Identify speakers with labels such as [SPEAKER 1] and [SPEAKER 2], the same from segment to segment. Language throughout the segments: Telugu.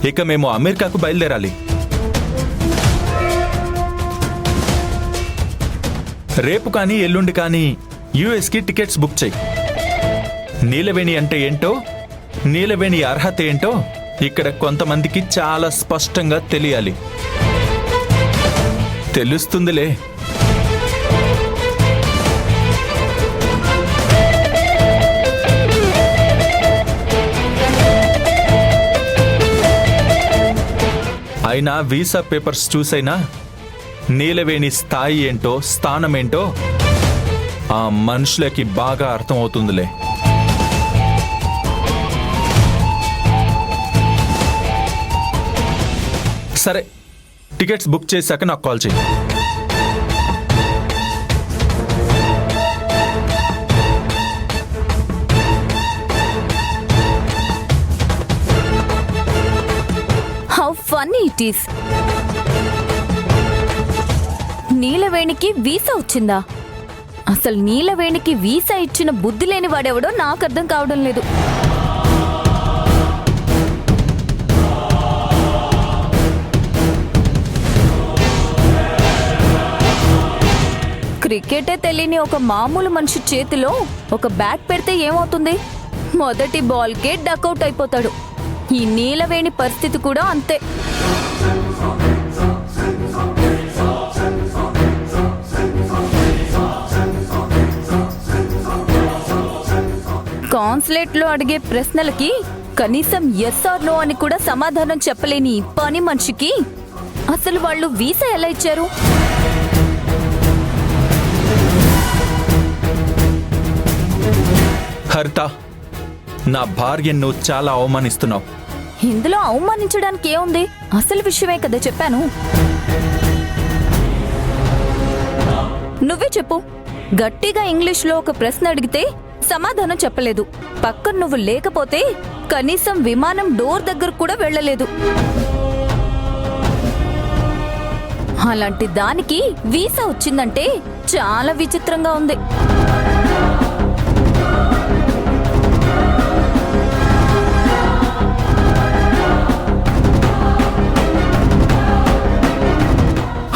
[SPEAKER 1] ఇక మేము అమెరికాకు బయలుదేరాలి. రేపు కానీ ఎల్లుండి కానీ యుఎస్కి టికెట్స్ బుక్ చేయి. నీలవేణి అంటే ఏంటో, నీలవేణి అర్హత ఏంటో ఇక్కడ కొంతమందికి చాలా స్పష్టంగా తెలియాలి. తెలుస్తుందిలే. అయినా వీసా పేపర్స్ చూసైనా నీలవేణి స్థాయి ఏంటో, స్థానమేంటో ఆ మనుషులకి బాగా అర్థమవుతుందిలే. సరే, టికెట్స్ బుక్ చేశాక నాకు కాల్ చేయి.
[SPEAKER 2] How funny it is. నీలవేణికి వీసా వచ్చిందా? అసలు నీలవేణికి వీసా ఇచ్చిన బుద్ధి లేని వాడెవడో నాకు అర్థం కావడం లేదు. క్రికెటే తెలియని ఒక మామూలు మనిషి చేతిలో ఒక బ్యాట్ పెడితే ఏమవుతుంది? మొదటి బాల్కే డకౌట్ అయిపోతాడు. ఈ నీలవేణి పరిస్థితి కూడా అంతే. కాన్సులేట్ లో అడిగే ప్రశ్నలకి కనీసం ఎస్ ఆర్ నో అని కూడా సమాధానం చెప్పలేని పని మనిషికి అసలు వాళ్ళు వీసా ఎలా ఇచ్చారు?
[SPEAKER 1] హరిత, నా భార్యను చాలా అవమానిస్తున్నావు.
[SPEAKER 2] ఇందులో అవమానించడానికి ఏముంది? అసలు విషయమే కదా చెప్పాను. నువ్వే చెప్పు. గట్టిగా ఇంగ్లీష్లో ఒక ప్రశ్న అడిగితే సమాధానం చెప్పలేదు. పక్కన నువ్వు లేకపోతే కనీసం విమానం డోర్ దగ్గర కూడా వెళ్ళలేదు. అలాంటి దానికి వీసా వచ్చిందంటే చాలా విచిత్రంగా ఉంది.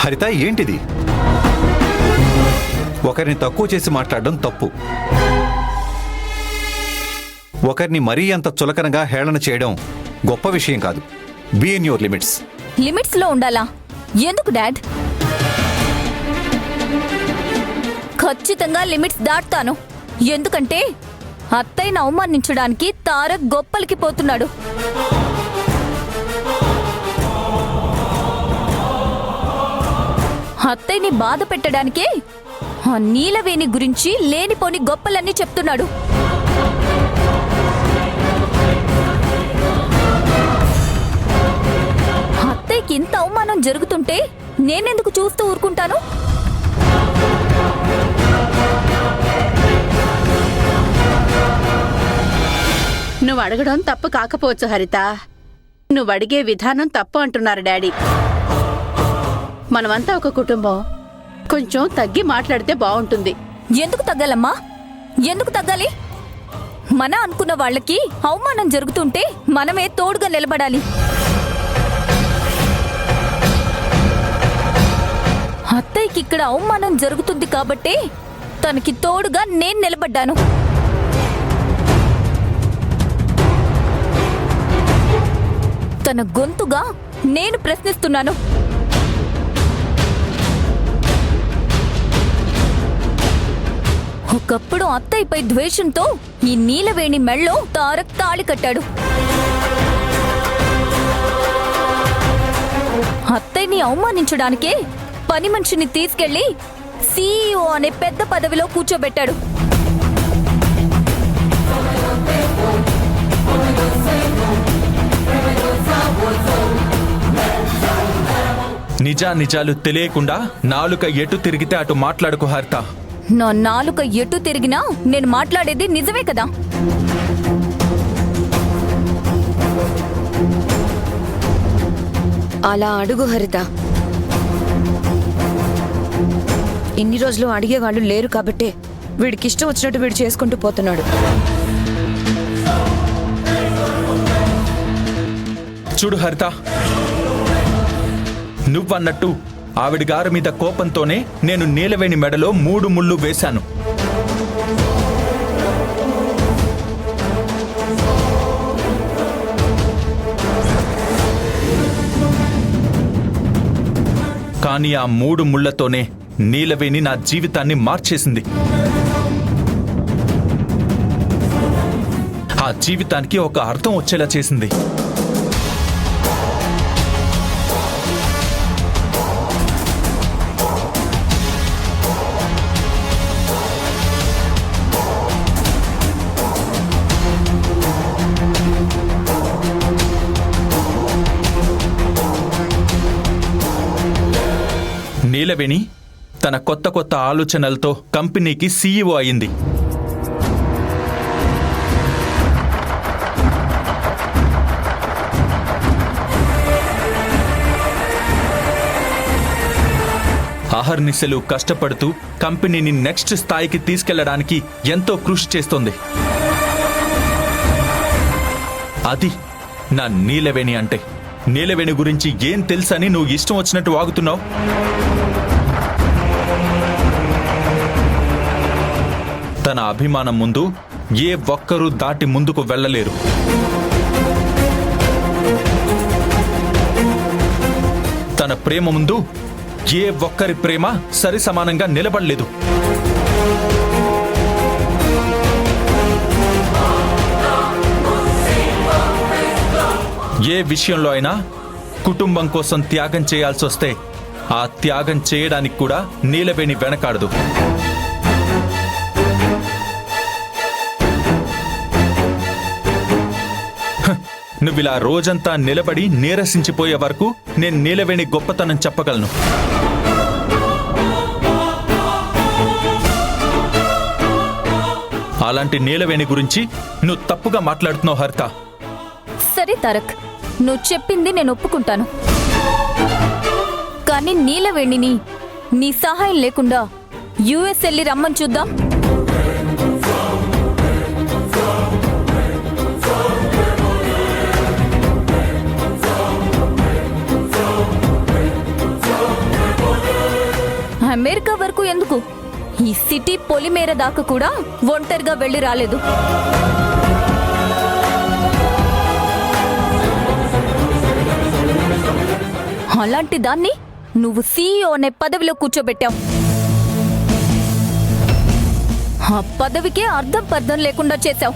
[SPEAKER 3] హరిత, ఏంటిది? ఒకరిని తక్కువ చేసి మాట్లాడడం తప్పు. ఒకరిని మరీ అంత చులకనగా హేళన చేయడం గొప్ప విషయం కాదు. Be in your limits.
[SPEAKER 2] Limits లో ఉండాలా? ఎందుకు డాడ్? ఖచ్చితంగా లిమిట్స్ దాటుతాను. ఎందుకంటే అత్తయ్యను అవమానించడానికి తారక్ గొప్పలకి పోతున్నాడు. అత్తయ్యని బాధ పెట్టడానికే ఆ నీలవేణి గురించి లేనిపోని గొప్పలన్నీ చెప్తున్నాడు. అత్తయ్యకి ఇంత అవమానం జరుగుతుంటే నేనెందుకు చూస్తూ ఊరుకుంటాను?
[SPEAKER 4] నువ్వు అడగడం తప్పు కాకపోవచ్చు హరిత. నువ్వు అడిగే విధానం తప్పు అంటున్నారు డాడీ. మనమంతా ఒక కుటుంబం. కొంచెం తగ్గి మాట్లాడితే బాగుంటుంది.
[SPEAKER 2] ఎందుకు తగ్గాలమ్మా? ఎందుకు తగ్గాలి? మన అనుకున్న వాళ్ళకి అవమానం జరుగుతుంటే మనమే తోడుగా నిలబడాలి. అత్తయ్యకి ఇక్కడ అవమానం జరుగుతుంది కాబట్టే తనకి తోడుగా నేను నిలబడ్డాను. తన గొంతుగా నేను ప్రశ్నిస్తున్నాను. ఒకప్పుడు అత్తయ్యపై ద్వేషంతో ఈ నీలవేణి మెళ్ళో తారక్ తాళి కట్టాడు. అత్తయ్యని అవమానించడానికే పని మనిషిని తీసుకెళ్లి CEO అనే పెద్ద పదవిలో కూర్చోబెట్టాడు.
[SPEAKER 1] నిజాలు తెలియకుండా నాలుక ఎటు తిరిగితే అటు మాట్లాడుకు హరిత.
[SPEAKER 2] నా నాలుక ఎటు తిరిగినా నేను మాట్లాడేది నిజమే కదా.
[SPEAKER 5] అలా అడుగు హరిత. ఇన్ని రోజులు అడిగేవాళ్ళు లేరు కాబట్టే వీడికి ఇష్టం వచ్చినట్టు వీడు చేసుకుంటూ పోతున్నాడు.
[SPEAKER 1] చూడు హరిత, నువ్వన్నట్టు ఆవిడ గారి మీద కోపంతోనే నేను నీలవేణి మెడలో 3 ముళ్ళు వేశాను. కానీ ఆ 3 ముళ్లతోనే నీలవేణి నా జీవితాన్ని మార్చేసింది. ఆ జీవితానికి ఒక అర్థం వచ్చేలా చేసింది. నీలవేణి తన కొత్త ఆలోచనలతో కంపెనీకి సీఈఓ అయింది. అహర్నిశలు కష్టపడుతూ కంపెనీని నెక్స్ట్ స్థాయికి తీసుకెళ్లడానికి ఎంతో కృషి చేస్తోంది. అది నా నీలవేణి అంటే. నీలవేణి గురించి ఏం తెలుసని నువ్వు ఇష్టం వచ్చినట్టు వాగుతున్నావు? తన అభిమానం ముందు ఏ ఒక్కరూ దాటి ముందుకు వెళ్ళలేరు. తన ప్రేమ ముందు ఏ ఒక్కరి ప్రేమ సరి సమానంగా నిలబడలేదు. ఏ విషయంలో అయినా కుటుంబం కోసం త్యాగం చేయాల్సి వస్తే ఆ త్యాగం చేయడానికి కూడా నీలవేణి వెనకాడదు. నువ్విలా రోజంతా నిలబడి నీరసించిపోయే వరకు నేను నీలవేణి గొప్పతనం చెప్పగలను. అలాంటి నీలవేణి గురించి నువ్వు తప్పుగా మాట్లాడుతున్నావు హరిత.
[SPEAKER 2] సరే తారక్, నువ్వు చెప్పింది నేను ఒప్పుకుంటాను. కానీ నీలవేణిని నీ సహాయం లేకుండా యుఎస్ వెళ్ళి రమ్మని చూద్దాం. అమెరికా వరకు ఎందుకు, ఈ సిటీ పొలిమేర దాకా కూడా ఒంటరిగా వెళ్ళి రాలేదు. అలాంటి దాన్ని నువ్వు సీఈఓ అనే పదవిలో కూర్చోబెట్టావు. ఆ పదవికే అర్థం పర్థం లేకుండా చేశావు.